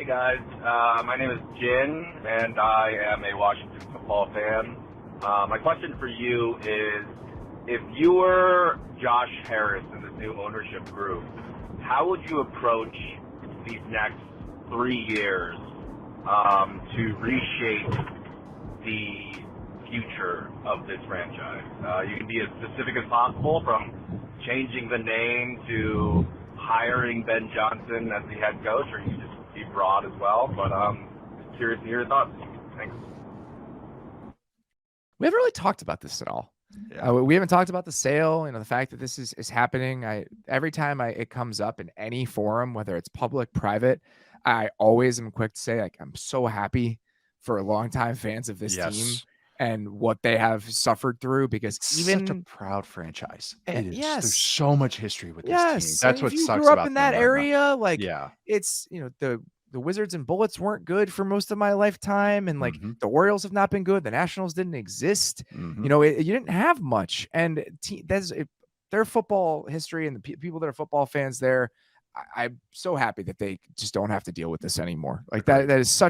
guys. My name is Jin, and I am a Washington football fan. My question for you is, if you were Josh Harris in this new ownership group, how would you approach these next 3 years to reshape the future of this franchise? You can be as specific as possible, from changing the name to hiring Ben Johnson as the head coach, or you can just be broad as well. But just curious to hear your thoughts. Thanks. We haven't really talked about this at all. Yeah. We haven't talked about the sale, the fact that this is happening. Every time it comes up in any forum, whether it's public, private, I always am quick to say, like, I'm so happy for longtime fans of this team and what they have suffered through, because it's even such a proud franchise. It is. Yes. There's so much history with this team. That's what if you sucks grew up about in that them area. right now. It's, the Wizards and Bullets weren't good for most of my lifetime. And the Orioles have not been good. The Nationals didn't exist. You didn't have much. And their football history and the people that are football fans there, I'm so happy that they just don't have to deal with this anymore. Like that is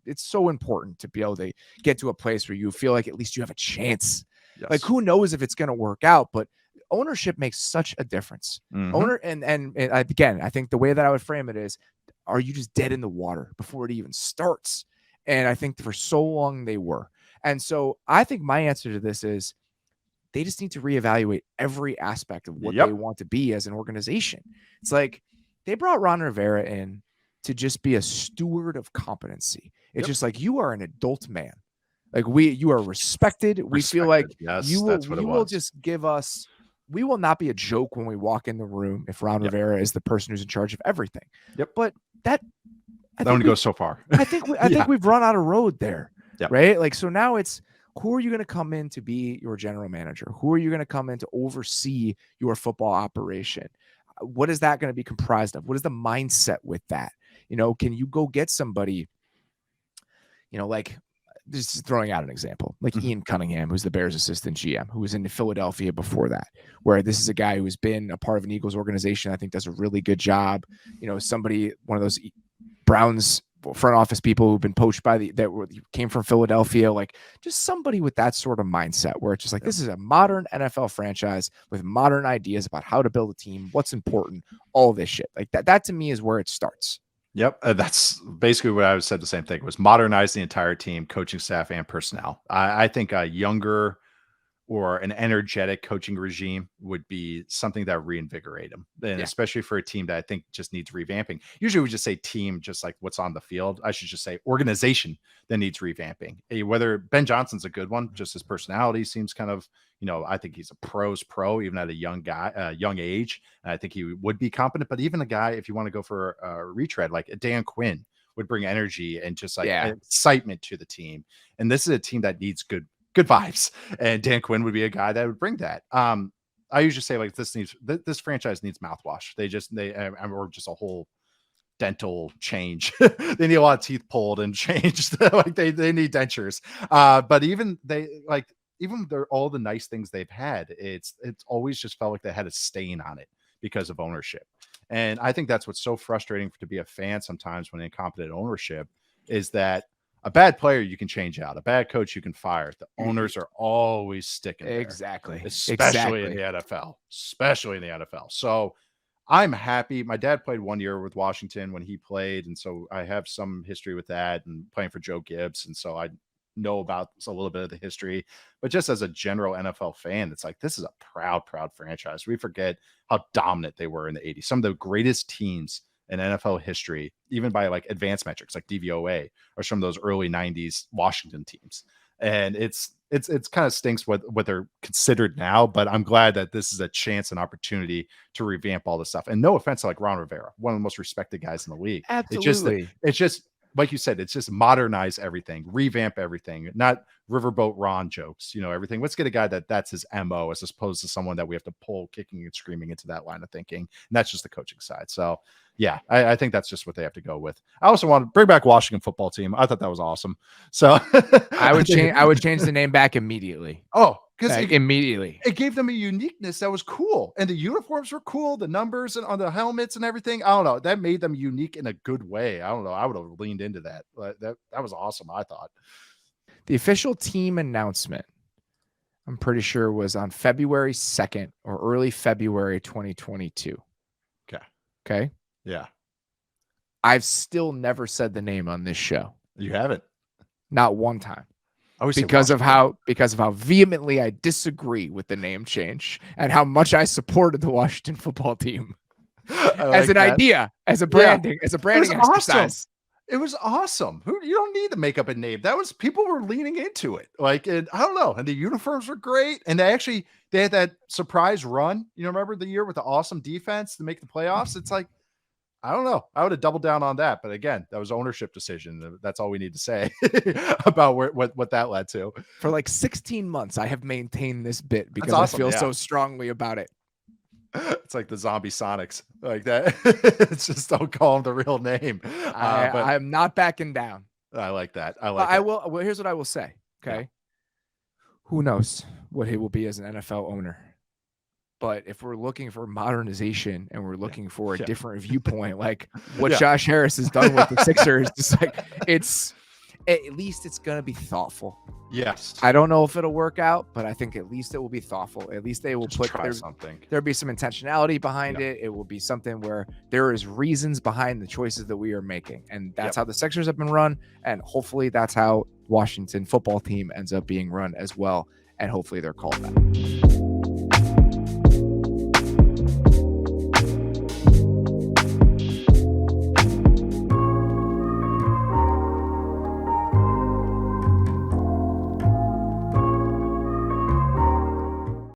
it's so important to be able to get to a place where you feel like at least you have a chance. Yes. Like, who knows if it's going to work out, but ownership makes such a difference. And again, I think the way that I would frame it is, are you just dead in the water before it even starts? And I think for so long they were. And so I think my answer to this is, they just need to reevaluate every aspect of what they want to be as an organization. It's like, they brought Ron Rivera in to just be a steward of competency. It's just like, you are an adult man. Like, you are respected. We feel like you will just give us, we will not be a joke when we walk in the room if Ron Rivera is the person who's in charge of everything. But that only goes so far. I think we've run out of road there. Right? Like, so now it's, who are you going to come in to be your general manager? Who are you going to come in to oversee your football operation? What is that going to be comprised of? What is the mindset with that? Can you go get somebody, like, just throwing out an example, like Ian Cunningham, who's the Bears assistant GM, who was in Philadelphia before that, where this is a guy who's been a part of an Eagles organization, I think does a really good job. Somebody, one of those Browns front office people who've been poached by came from Philadelphia, like, just somebody with that sort of mindset where it's just like, this is a modern NFL franchise with modern ideas about how to build a team, what's important, all this shit. Like that to me is where it starts. Yep. That's basically what I said. The same thing was modernize the entire team, coaching staff and personnel. I think a younger or an energetic coaching regime would be something that reinvigorate them. And especially for a team that I think just needs revamping. Usually we just say team, just like what's on the field. I should just say organization that needs revamping. Whether Ben Johnson's a good one, just his personality seems kind of, I think he's a pro's pro, even at a young age. And I think he would be competent, but even a guy, if you want to go for a retread, like a Dan Quinn would bring energy and just like excitement to the team. And this is a team that needs good vibes, and Dan Quinn would be a guy that would bring that. I usually say, like, this franchise needs mouthwash. Or just a whole dental change. They need a lot of teeth pulled and changed. Like they need dentures. But even all the nice things they've had, it's always just felt like they had a stain on it because of ownership. And I think that's what's so frustrating to be a fan sometimes when incompetent ownership is that a bad player you can change out, a bad coach you can fire. The owners are always sticking there. Exactly. Especially in the NFL. So I'm happy. My dad played 1 year with Washington when he played, and so I have some history with that and playing for Joe Gibbs, and so I know about a little bit of the history. But just as a general NFL fan, it's like, this is a proud franchise. We forget how dominant they were in the 80s. Some of the greatest teams in NFL history, even by like advanced metrics like DVOA, or some of those early 90s Washington teams. And it's kind of stinks what they're considered now, but I'm glad that this is a chance and opportunity to revamp all this stuff. And no offense to like Ron Rivera, one of the most respected guys in the league. Absolutely. It's just like you said, it's just modernize everything, revamp everything, not riverboat Ron jokes, everything. Let's get a guy that's his MO, as opposed to someone that we have to pull kicking and screaming into that line of thinking. And that's just the coaching side. So yeah, I think that's just what they have to go with. I also want to bring back Washington football team. I thought that was awesome. So I would change the name back immediately. Oh, because immediately it gave them a uniqueness that was cool, and the uniforms were cool, the numbers and on the helmets and everything. I don't know, that made them unique in a good way. I don't know, I would have leaned into that. That was awesome. I thought the official team announcement, I'm pretty sure, was on February 2nd or early February 2022. Okay. Yeah. I've still never said the name on this show. You haven't? Not one time. Because of how vehemently I disagree with the name change and how much I supported the Washington football team as an idea, as a branding exercise. Awesome. It was awesome. You don't need to make up a name. People were leaning into it. I don't know. And the uniforms were great. And they had that surprise run. Remember the year with the awesome defense to make the playoffs? It's like, I don't know. I would have doubled down on that. But again, that was ownership decision. That's all we need to say about what that led to. For like 16 months, I have maintained this bit because I feel so strongly about it. It's like the zombie Sonics like that. It's just don't call them the real name. But I'm not backing down. I like that. Well, here's what I will say. Okay. Yeah. Who knows what he will be as an NFL owner? But if we're looking for modernization and we're looking for a different viewpoint, like what Josh Harris has done with the Sixers, at least it's going to be thoughtful. Yes. I don't know if it'll work out, but I think at least it will be thoughtful. At least they will try something. There'll be some intentionality behind it. It will be something where there is reasons behind the choices that we are making. And that's how the Sixers have been run. And hopefully that's how Washington football team ends up being run as well. And hopefully they're called that.